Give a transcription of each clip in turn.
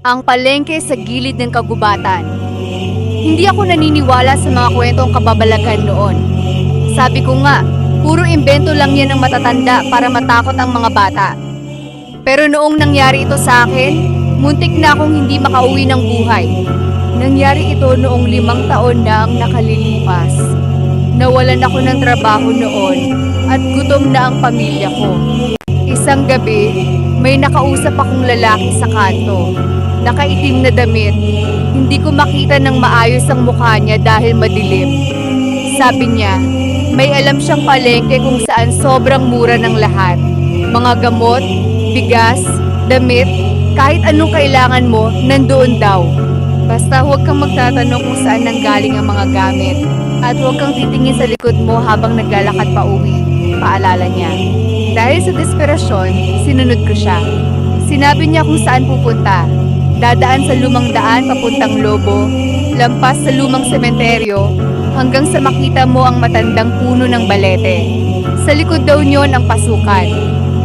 Ang palengke sa gilid ng kagubatan. Hindi ako naniniwala sa mga kwentong kababalagan noon. Sabi ko nga, puro imbento lang yan ng matatanda para matakot ang mga bata. Pero noong nangyari ito sa akin, muntik na akong hindi makauwi ng buhay. Nangyari ito noong 5 taon na ang nakalilipas. Nawalan ako ng trabaho noon at gutom na ang pamilya ko. Isang gabi, may nakausap akong lalaki sa kanto. Nakaitim na damit. Hindi ko makita ng maayos ang mukha niya dahil madilim. Sabi niya, may alam siyang palengke kung saan sobrang mura ng lahat. Mga gamot, bigas, damit, kahit anong kailangan mo, nandoon daw. Basta huwag kang magtatanong kung saan nanggaling ang mga gamit. At huwag kang titingin sa likod mo habang naglalakad pa uwi. Paalala niya. Dahil sa desperasyon, sinunod ko siya. Sinabi niya kung saan pupunta. Dadaan sa lumang daan papuntang Lobo, lampas sa lumang sementeryo, hanggang sa makita mo ang matandang puno ng balete. Sa likod daw niyon ang pasukan.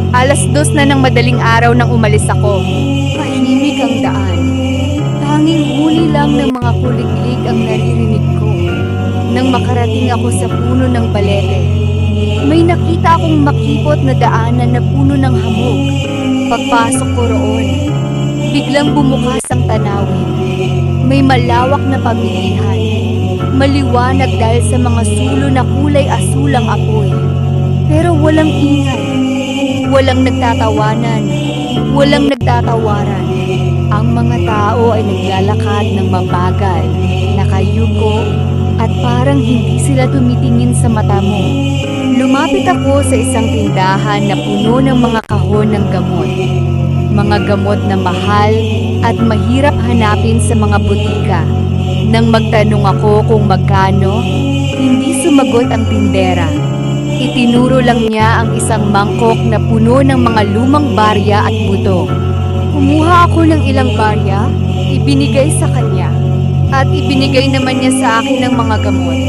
2:00 na ng madaling araw nang umalis ako. Tahimik ang daan. Tanging huni lang ng mga kuliglig ang naririnig ko. Nang makarating ako sa puno ng balete, may nakita akong makipot na daanan na puno ng hamog. Pagpasok ko roon, biglang bumukas ang tanawin. May malawak na pamilihan. Maliwanag dahil sa mga sulo na kulay asul ang apoy. Pero walang ingay. Walang nagtatawanan. Walang nagtatawaran. Ang mga tao ay naglalakad ng mabagal, nakayuko, at parang hindi sila tumitingin sa mata mo. Lumapit ako sa isang tindahan na puno ng mga kahon ng gamot. Mga gamot na mahal at mahirap hanapin sa mga butika. Nang magtanong ako kung magkano, hindi sumagot ang tindera. Itinuro lang niya ang isang mangkok na puno ng mga lumang barya at buto. Kumuha ako ng ilang barya, ibinigay sa kanya, at ibinigay naman niya sa akin ng mga gamot.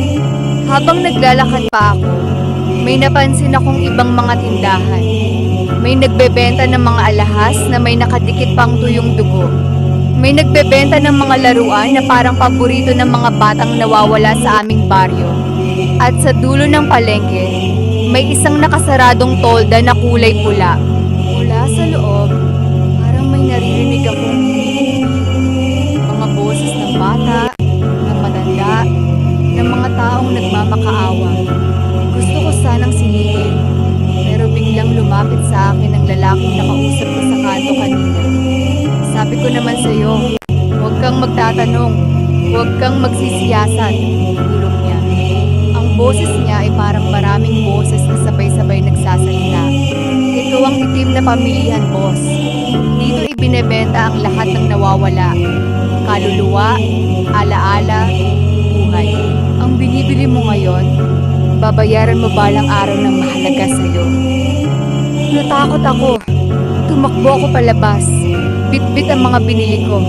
Habang naglalakad pa ako, may napansin akong ibang mga tindahan. May nagbebenta ng mga alahas na may nakadikit pang tuyong dugo. May nagbebenta ng mga laruan na parang paborito ng mga batang nawawala sa aming baryo. At sa dulo ng palengke, may isang nakasaradong tolda na kulay pula. Mula sa loob, parang may naririnig akong mga boses ng bata, ng matanda, ng mga taong nagmamakaawa. Gusto ko sanang silipin, pero biglang lumapit sa akin ang lalaking nakausap ko sa kanto kanina. Sabi ko naman sa'yo, huwag kang magtatanong, huwag kang magsisiyasat, tulong niya. Ang boses niya ay parang maraming boses na sabay-sabay nagsasalita. Ito ang itim na pamilihan, boss. Dito ibinebenta ang lahat ng nawawala. Kaluluwa, alaala, buhay. Ang binibili mo ngayon, babayaran mo balang araw ng mahalaga sa'yo. Natakot ako. Tumakbo ako palabas. Bitbit ang mga binili ko.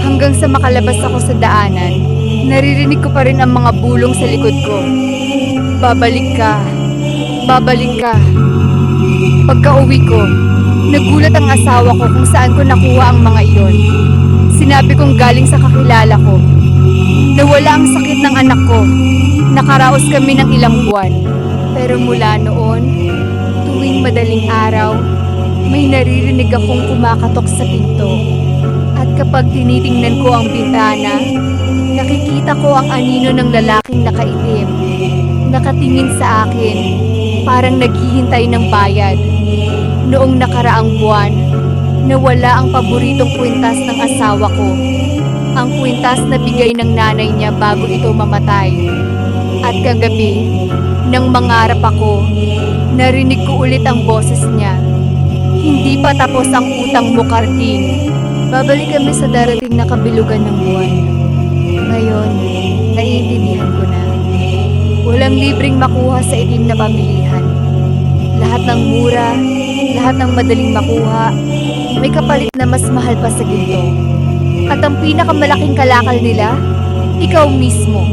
Hanggang sa makalabas ako sa daanan, naririnig ko pa rin ang mga bulong sa likod ko. Babalik ka. Babalik ka. Pagka-uwi ko, nagulat ang asawa ko kung saan ko nakuha ang mga iyon. Sinabi kong galing sa kakilala ko. Nawala ang sakit ng anak ko. Nakaraos kami ng ilang buwan. Pero mula noon, tuwing madaling araw, may naririnig akong kumakatok sa pinto. At kapag tinitingnan ko ang bintana, nakikita ko ang anino ng lalaking nakaitim. Nakatingin sa akin, parang naghihintay ng bayad. Noong nakaraang buwan, nawala ang paboritong kwintas ng asawa ko. Ang kwintas na bigay ng nanay niya bago ito mamatay. At kagabi, nang mangarap ako, narinig ko ulit ang boses niya. Hindi pa tapos ang utang mo, Karting. Babalik kami sa darating na kabilugan ng buwan. Ngayon, naiintindihan ko na. Walang libreng makuha sa itim na pamilihan. Lahat ng mura, lahat ng madaling makuha, may kapalit na mas mahal pa sa ginto. At ang pinakamalaking kalakal nila, ikaw mismo.